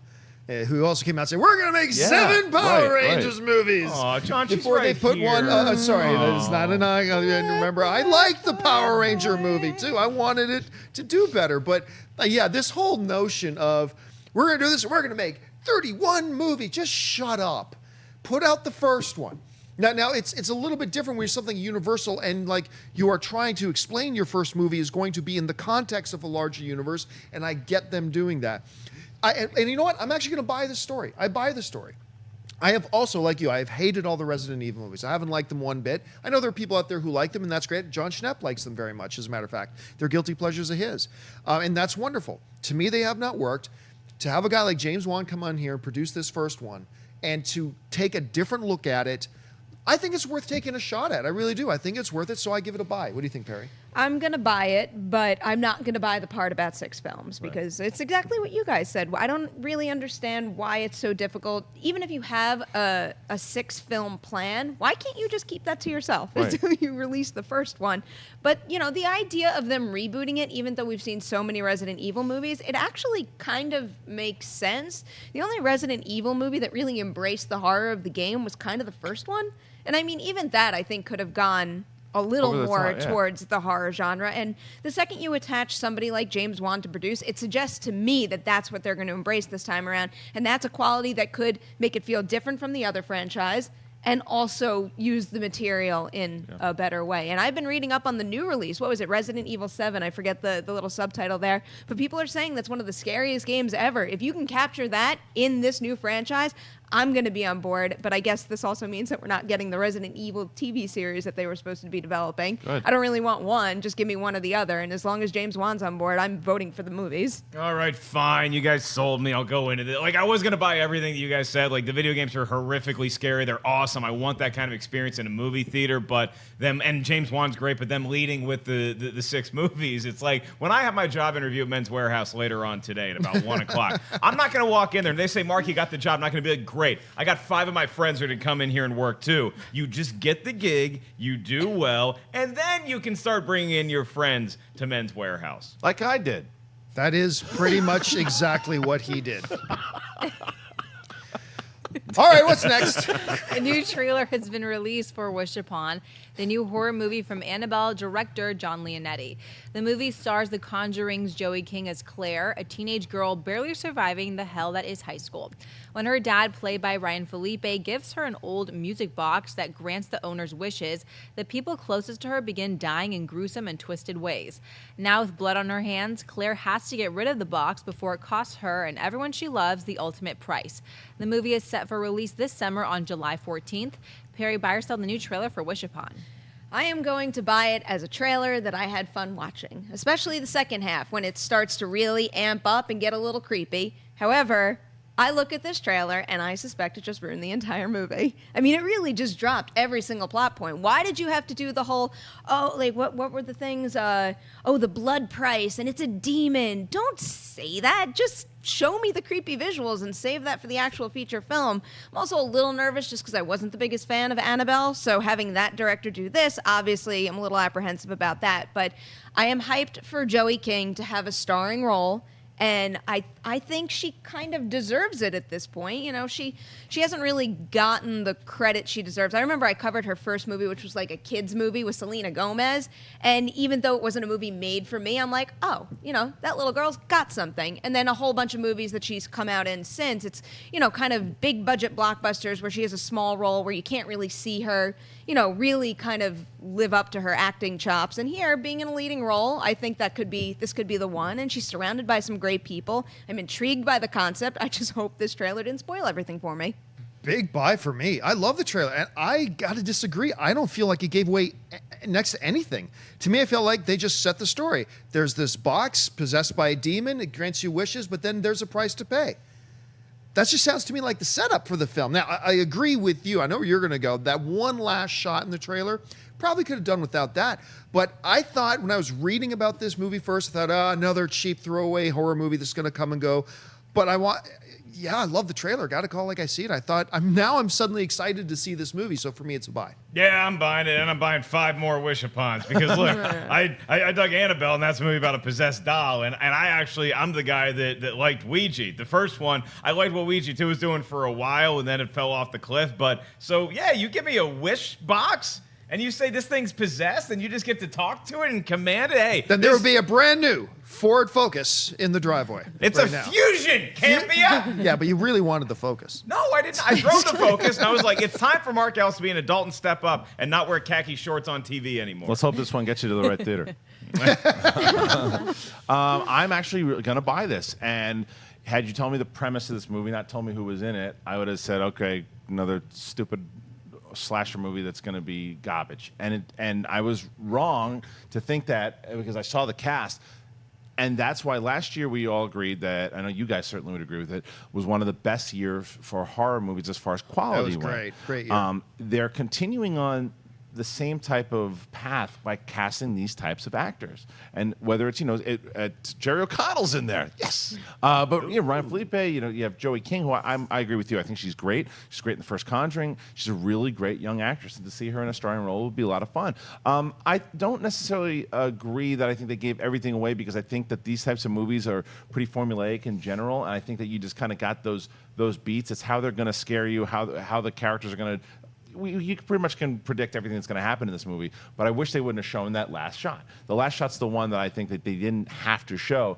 Who also came out and said, we're going to make 7 Power Rangers movies. Oh, John, she's Before right they put here. one, sorry, it's not an I remember. I liked the Power Ranger movie too. I wanted it to do better. But yeah, this whole notion of we're going to do this, we're going to make 31 movies. Just shut up. Put out the first one. Now it's a little bit different when you're something universal and like you are trying to explain your first movie is going to be in the context of a larger universe, and I get them doing that. And you know what? I'm actually going to buy this story. I buy the story. I have also, like you, I have hated all the Resident Evil movies. I haven't liked them one bit. I know there are people out there who like them, and that's great. John Schnepp likes them very much, as a matter of fact. They're guilty pleasures of his. And that's wonderful. To me, they have not worked. To have a guy like James Wan come on here and produce this first one and to take a different look at it, I think it's worth taking a shot at. I really do. I think it's worth it, so I give it a buy. What do you think, Perri? I'm going to buy it, but I'm not going to buy the part about 6 films because it's exactly what you guys said. I don't really understand why it's so difficult. Even if you have a 6-film plan, why can't you just keep that to yourself until you release the first one? But, the idea of them rebooting it, even though we've seen so many Resident Evil movies, it actually kind of makes sense. The only Resident Evil movie that really embraced the horror of the game was kind of the first one. And I mean, even that, I think, could have gone a little more towards the horror genre. And the second you attach somebody like James Wan to produce, it suggests to me that that's what they're going to embrace this time around. And that's a quality that could make it feel different from the other franchise and also use the material in a better way. And I've been reading up on the new release. What was it? Resident Evil 7. I forget the little subtitle there. But people are saying that's one of the scariest games ever. If you can capture that in this new franchise, I'm going to be on board, but I guess this also means that we're not getting the Resident Evil TV series that they were supposed to be developing. Good. I don't really want one. Just give me one or the other. And as long as James Wan's on board, I'm voting for the movies. All right, fine. You guys sold me. I'll go into it. Like, I was going to buy everything that you guys said. Like, the video games are horrifically scary. They're awesome. I want that kind of experience in a movie theater, but them, and James Wan's great, but them leading with the 6 movies, it's like, when I have my job interview at Men's Warehouse later on today at about 1 o'clock, I'm not going to walk in there and they say, Mark, you got the job. I'm not going to be like, great. I got 5 of my friends are to come in here and work too. You just get the gig, you do well, and then you can start bringing in your friends to Men's Warehouse. Like I did. That is pretty much exactly what he did. All right, what's next? A new trailer has been released for Wish Upon, the new horror movie from Annabelle director John Leonetti. The movie stars The Conjuring's Joey King as Claire, a teenage girl barely surviving the hell that is high school. When her dad, played by Ryan Felipe, gives her an old music box that grants the owner's wishes, the people closest to her begin dying in gruesome and twisted ways. Now with blood on her hands, Claire has to get rid of the box before it costs her and everyone she loves the ultimate price. The movie is set for release this summer on July 14th. Perri, buy or sell the new trailer for Wish Upon? I am going to buy it as a trailer that I had fun watching, especially the second half when it starts to really amp up and get a little creepy. However, I look at this trailer and I suspect it just ruined the entire movie. I mean, it really just dropped every single plot point. Why did you have to do the whole, what were the things? The blood price and it's a demon. Don't say that. Just show me the creepy visuals and save that for the actual feature film. I'm also a little nervous just because I wasn't the biggest fan of Annabelle. So having that director do this, obviously I'm a little apprehensive about that. But I am hyped for Joey King to have a starring role. And I think she kind of deserves it at this point. You know, she hasn't really gotten the credit she deserves. I remember I covered her first movie, which was like a kid's movie with Selena Gomez. And even though it wasn't a movie made for me, I'm like, oh, that little girl's got something. And then a whole bunch of movies that she's come out in since. It's, kind of big budget blockbusters where she has a small role where you can't really see her, really kind of live up to her acting chops. And here, being in a leading role, I think this could be the one. And she's surrounded by some great people. I'm intrigued by the concept. I just hope this trailer didn't spoil everything for me. Big buy for me. I love the trailer, and I got to disagree. I don't feel like it gave away next to anything. To me, I feel like they just set the story. There's this box possessed by a demon. It grants you wishes, but then there's a price to pay. That just sounds to me like the setup for the film. Now, I agree with you. I know where you're going to go. That one last shot in the trailer, probably could have done without that. But I thought when I was reading about this movie first, I thought, another cheap throwaway horror movie that's going to come and go. But I love the trailer. Got to call like I see it. I thought, I'm suddenly excited to see this movie. So for me, it's a buy. Yeah, I'm buying it, and I'm buying 5 more Wish-A-Pons because look, I dug Annabelle, and that's a movie about a possessed doll, and I'm the guy that liked Ouija. The first one, I liked what Ouija 2 was doing for a while, and then it fell off the cliff. But so yeah, you give me a wish box, and you say this thing's possessed, and you just get to talk to it and command it. Hey, then there would be a brand new Ford Focus in the driveway. It's right a now. Fusion, Campea. Yeah, but you really wanted the Focus. No, I didn't. I drove the Focus, and I was like, it's time for Mark Ellis to be an adult and step up and not wear khaki shorts on TV anymore. Let's hope this one gets you to the right theater. I'm actually going to buy this. And had you told me the premise of this movie, not told me who was in it, I would have said, okay, another stupid slasher movie that's going to be garbage. And I was wrong to think that because I saw the cast. And that's why last year we all agreed that, I know you guys certainly would agree with it, was one of the best years for horror movies as far as quality That was went. great year. They're continuing on the same type of path by casting these types of actors. And whether it's, Jerry O'Connell's in there. Yes. But Ryan Felipe, you have Joey King, who I agree with you. I think she's great. She's great in The First Conjuring. She's a really great young actress. And to see her in a starring role would be a lot of fun. I don't necessarily agree that I think they gave everything away because I think that these types of movies are pretty formulaic in general. And I think that you just kind of got those beats. It's how they're going to scare you, how the characters are going to... You pretty much can predict everything that's going to happen in this movie, but I wish they wouldn't have shown that last shot. The last shot's the one that I think that they didn't have to show.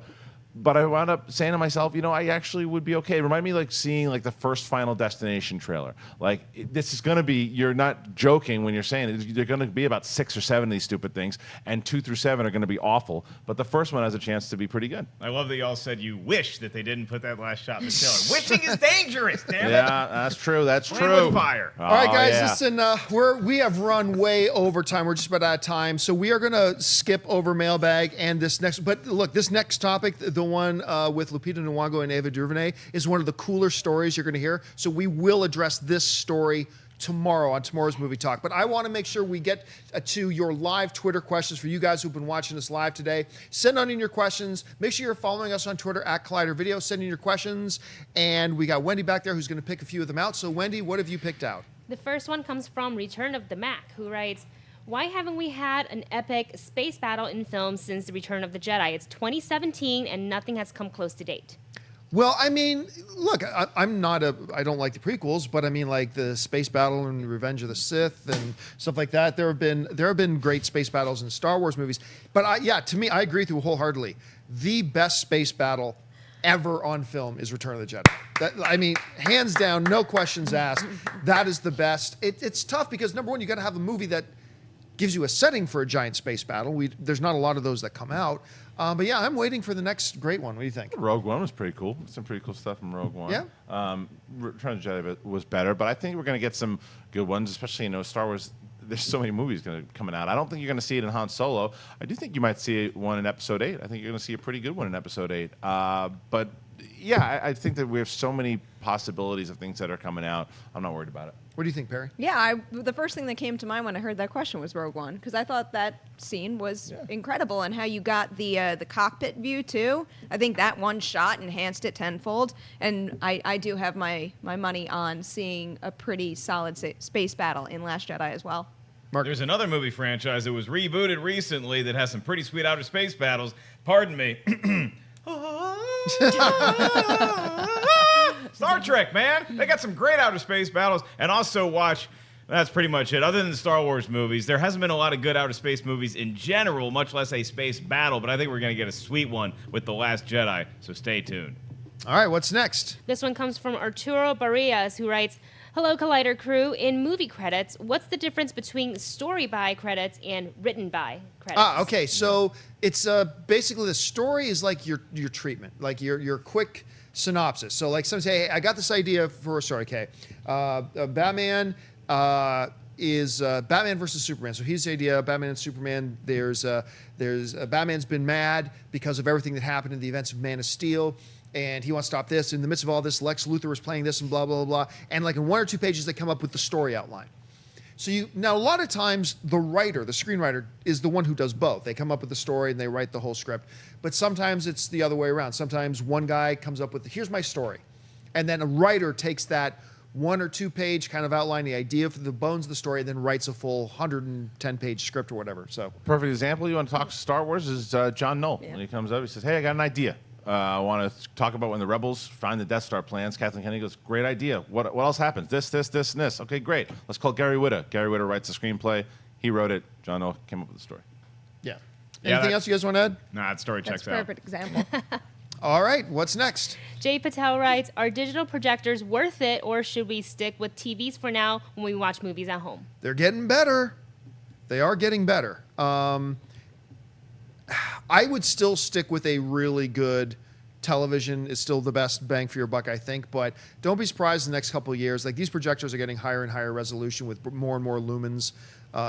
But I wound up saying to myself, I actually would be okay. It reminded me like seeing like the first Final Destination trailer. Like this is going to be, you're not joking when you're saying it. They're going to be about 6 or 7 of these stupid things, and 2 through 7 are going to be awful. But the first one has a chance to be pretty good. I love that y'all said you wish that they didn't put that last shot in the trailer. Wishing is dangerous, damn it. Yeah, that's true. That's Playing true. with fire. All right, guys, yeah. listen, we have run way over time. We're just about out of time. So we are going to skip over mailbag and this next. But look, this next topic, the one with Lupita Nyong'o and Ava DuVernay, is one of the cooler stories you're going to hear. So we will address this story tomorrow on tomorrow's Movie Talk. But I want to make sure we get to your live Twitter questions for you guys who've been watching us live today. Send on in your questions. Make sure you're following us on Twitter at Collider Video. Send in your questions. And we got Wendy back there who's going to pick a few of them out. So Wendy, what have you picked out? The first one comes from Return of the Mac, who writes, why haven't we had an epic space battle in films since The Return of the Jedi? It's 2017 and nothing has come close to date. Well, I mean, look, I don't like the prequels, but I mean, like the space battle and Revenge of the Sith and stuff like that. There have been great space battles in Star Wars movies, but to me, I agree with you wholeheartedly. The best space battle ever on film is Return of the Jedi. Hands down, no questions asked. That is the best. It's tough because number one, you got to have a movie that gives you a setting for a giant space battle. There's not a lot of those that come out. But yeah, I'm waiting for the next great one. What do you think? Rogue One was pretty cool. Some pretty cool stuff from Rogue One. Yeah. Return of the Jedi was better, but I think we're going to get some good ones, especially, Star Wars. There's so many movies coming out. I don't think you're going to see it in Han Solo. I do think you might see one in Episode 8. I think you're going to see a pretty good one in Episode 8. But yeah, I think that we have so many possibilities of things that are coming out. I'm not worried about it. What do you think, Perri? Yeah, the first thing that came to mind when I heard that question was Rogue One, because I thought that scene was incredible, and how you got the cockpit view too. I think that one shot enhanced it tenfold, and I do have my money on seeing a pretty solid space battle in Last Jedi as well. Mark. There's another movie franchise that was rebooted recently that has some pretty sweet outer space battles. Pardon me. Star Trek, man. They got some great outer space battles. And also watch, that's pretty much it. Other than the Star Wars movies, there hasn't been a lot of good outer space movies in general, much less a space battle. But I think we're going to get a sweet one with The Last Jedi. So stay tuned. All right, what's next? This one comes from Arturo Barrias, who writes, "Hello, Collider crew. In movie credits, what's the difference between story by credits and written by credits?" Okay. So it's basically the story is like your treatment, like your quick synopsis. So like some say, hey, I got this idea for a story. Okay, Batman is Batman versus Superman. So here's the idea: Batman and Superman. There's Batman's been mad because of everything that happened in the events of Man of Steel. And he wants to stop this. In the midst of all this, Lex Luthor is playing this and blah, blah, blah, blah. And like in 1 or 2 pages, they come up with the story outline. So now a lot of times the writer, the screenwriter, is the one who does both. They come up with the story and they write the whole script. But sometimes it's the other way around. Sometimes one guy comes up with, here's my story. And then a writer takes that 1 or 2 page kind of outline, the idea for the bones of the story, and then writes a full 110-page script or whatever. So Perfect example, you want to talk Star Wars, is John Knoll. Yeah. When he comes up, he says, hey, I got an idea. I want to talk about when the rebels find the Death Star plans. Kathleen Kennedy goes, great idea. What else happens? This, and this. Okay, great. Let's call Gary Whitta. Gary Whitta writes the screenplay. He wrote it. John Knoll came up with the story. yeah. Yeah, Anything that- else you guys want to add? Nah, that story That's checks a out. perfect example. All right, what's next? Jay Patel writes, "Are digital projectors worth it, or should we stick with TVs for now when we watch movies at home?" They're getting better. They are getting better. I would still stick with a really good television. Is still the best bang for your buck, I think. But don't be surprised in the next couple of years. Like these projectors are getting higher and higher resolution with more and more lumens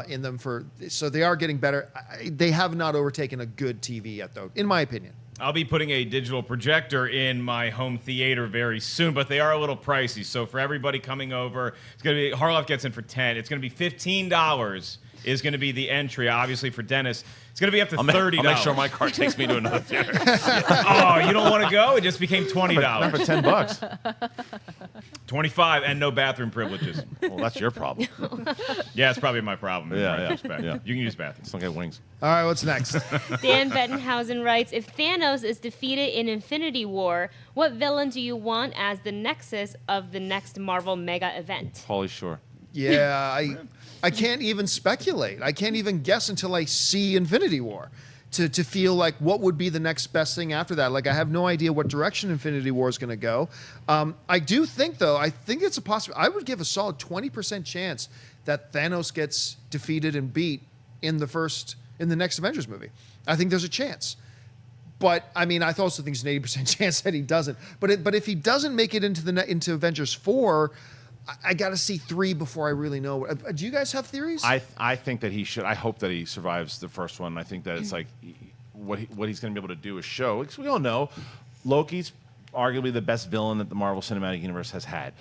in them. So they are getting better. They have not overtaken a good TV yet, though, in my opinion. I'll be putting a digital projector in my home theater very soon, but they are a little pricey. So for everybody coming over, it's going to be, Harloff gets in for $10. It's going to be $15 is going to be the entry. Obviously for Dennis, it's going to be up to $30. I'll make sure my car takes me to another theater. Oh, you don't want to go? It just became $20. Not for $10. 25 and no bathroom privileges. Well, that's your problem. Yeah, it's probably my problem. in Yeah, yeah, retrospect. yeah. You can use bathrooms. Just don't get wings. All right, what's next? Dan Bettenhausen writes, "If Thanos is defeated in Infinity War, what villain do you want as the nexus of the next Marvel mega event?" Pauly Shore. Yeah, I can't even speculate. I can't even guess until I see Infinity War to feel like what would be the next best thing after that. Like I have no idea what direction Infinity War is going to go. I do think, though, I think it's a possibility. I would give a solid 20% chance that Thanos gets defeated and beat in the next Avengers movie. I think there's a chance. But I mean, I also think there's an 80% chance that he doesn't. But if he doesn't make it into Avengers 4, I got to see 3 before I really know. Do you guys have theories? I think that he should. I hope that he survives the first one. I think that it's like what he's going to be able to do is show. Because we all know Loki's arguably the best villain that the Marvel Cinematic Universe has had.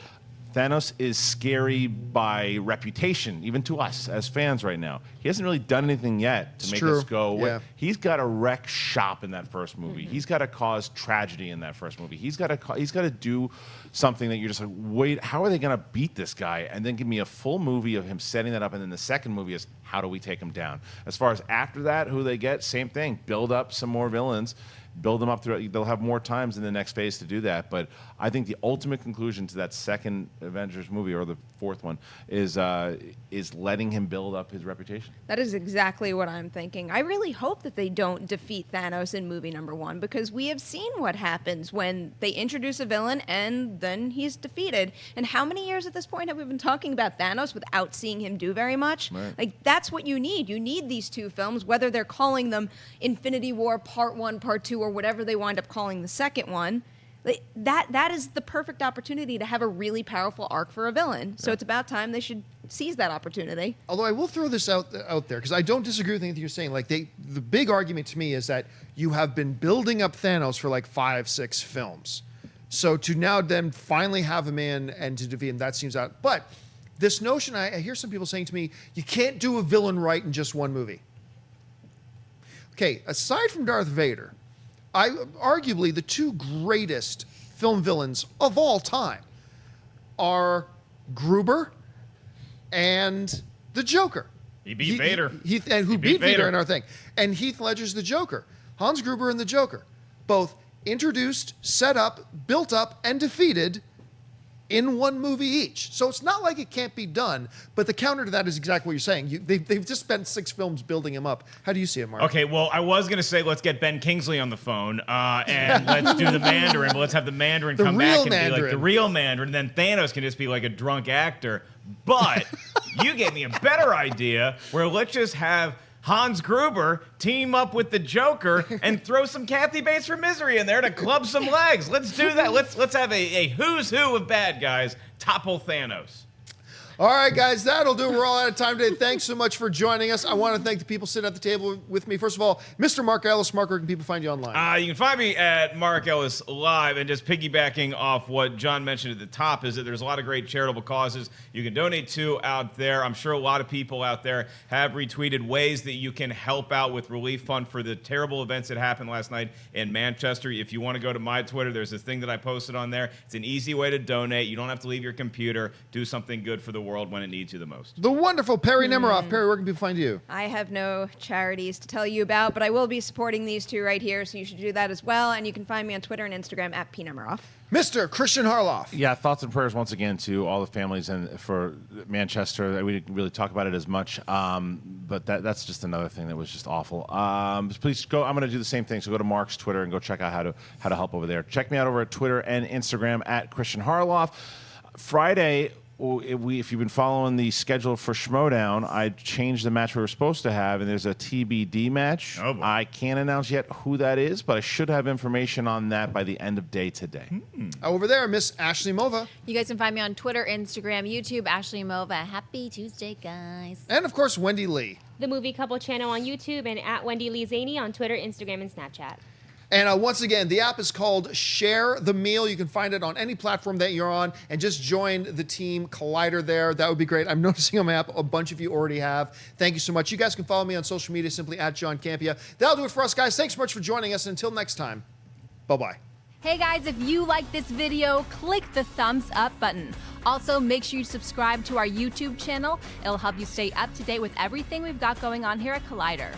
Thanos is scary by reputation, even to us as fans right now. He hasn't really done anything yet to make us go. Yeah. He's got to wreck shop in that first movie. He's got to cause tragedy in that first movie. He's got to do something that you're just like, wait, how are they going to beat this guy? And then give me a full movie of him setting that up. And then the second movie is how do we take him down? As far as after that, who they get, same thing. Build up some more villains. Build them up through. They'll have more times in the next phase to do that. But I think the ultimate conclusion to that second Avengers movie, or the fourth one, is letting him build up his reputation. That is exactly what I'm thinking. I really hope that they don't defeat Thanos in movie number 1, because we have seen what happens when they introduce a villain and then he's defeated. And how many years at this point have we been talking about Thanos without seeing him do very much? Right. Like, that's what you need. You need these 2 films, whether they're calling them Infinity War Part 1, Part 2, or whatever they wind up calling the second one. That is the perfect opportunity to have a really powerful arc for a villain. So it's about time they should seize that opportunity. Although I will throw this out there, because I don't disagree with anything you're saying. Like the big argument to me is that you have been building up Thanos for like 5-6 films. So to now then finally have him in and to defeat him, that seems out. But this notion, I hear some people saying to me, you can't do a villain right in just one movie. Okay, aside from Darth Vader, arguably the 2 greatest film villains of all time are Gruber and the Joker. He beat Vader. Who He beat Vader in our thing. And Heath Ledger's the Joker. Hans Gruber and the Joker. Both introduced, set up, built up, and defeated in one movie each. So it's not like it can't be done, but the counter to that is exactly what you're saying. They've just spent 6 films building him up. How do you see it, Mark? Okay, well, I was going to say let's get Ben Kingsley on the phone and let's do the Mandarin, but let's have the Mandarin come back and be like the real Mandarin, and then Thanos can just be like a drunk actor. But you gave me a better idea where let's just have Hans Gruber team up with the Joker and throw some Kathy Bates for Misery in there to club some legs. Let's do that. Let's have a who's who of bad guys topple Thanos. All right, guys, that'll do. We're all out of time today. Thanks so much for joining us. I want to thank the people sitting at the table with me. First of all, Mr. Mark Ellis. Mark, where can people find you online? You can find me at Mark Ellis Live, and just piggybacking off what John mentioned at the top is that there's a lot of great charitable causes you can donate to out there. I'm sure a lot of people out there have retweeted ways that you can help out with relief fund for the terrible events that happened last night in Manchester. If you want to go to my Twitter, there's a thing that I posted on there. It's an easy way to donate. You don't have to leave your computer. Do something good for the world when it needs you the most. The wonderful Perri Nemiroff. Perri, where can people find you? I have no charities to tell you about, but I will be supporting these two right here, so you should do that as well. And you can find me on Twitter and Instagram at @PNemiroff. Mr. Kristian Harloff. Yeah, thoughts and prayers once again to all the families and for Manchester. We didn't really talk about it as much, but that's just another thing that was just awful. Please go. I'm going to do the same thing. So go to Mark's Twitter and go check out how to help over there. Check me out over at Twitter and Instagram at Kristian Harloff. Friday. If you've been following the schedule for Schmodown, I changed the match we were supposed to have, and there's a TBD match. Oh, boy. I can't announce yet who that is, but I should have information on that by the end of day today. Over there, Miss Ashley Mova. You guys can find me on Twitter, Instagram, YouTube, Ashley Mova. Happy Tuesday, guys. And, of course, Wendy Lee. The Movie Couple channel on YouTube and at Wendy Lee Zaney on Twitter, Instagram, and Snapchat. And once again, the app is called Share the Meal. You can find it on any platform that you're on, and just join the team Collider there. That would be great. I'm noticing on my app a bunch of you already have. Thank you so much. You guys can follow me on social media simply at John Campea. That'll do it for us, guys. Thanks so much for joining us. And until next time, bye-bye. Hey guys, if you like this video, click the thumbs up button. Also, make sure you subscribe to our YouTube channel. It'll help you stay up to date with everything we've got going on here at Collider.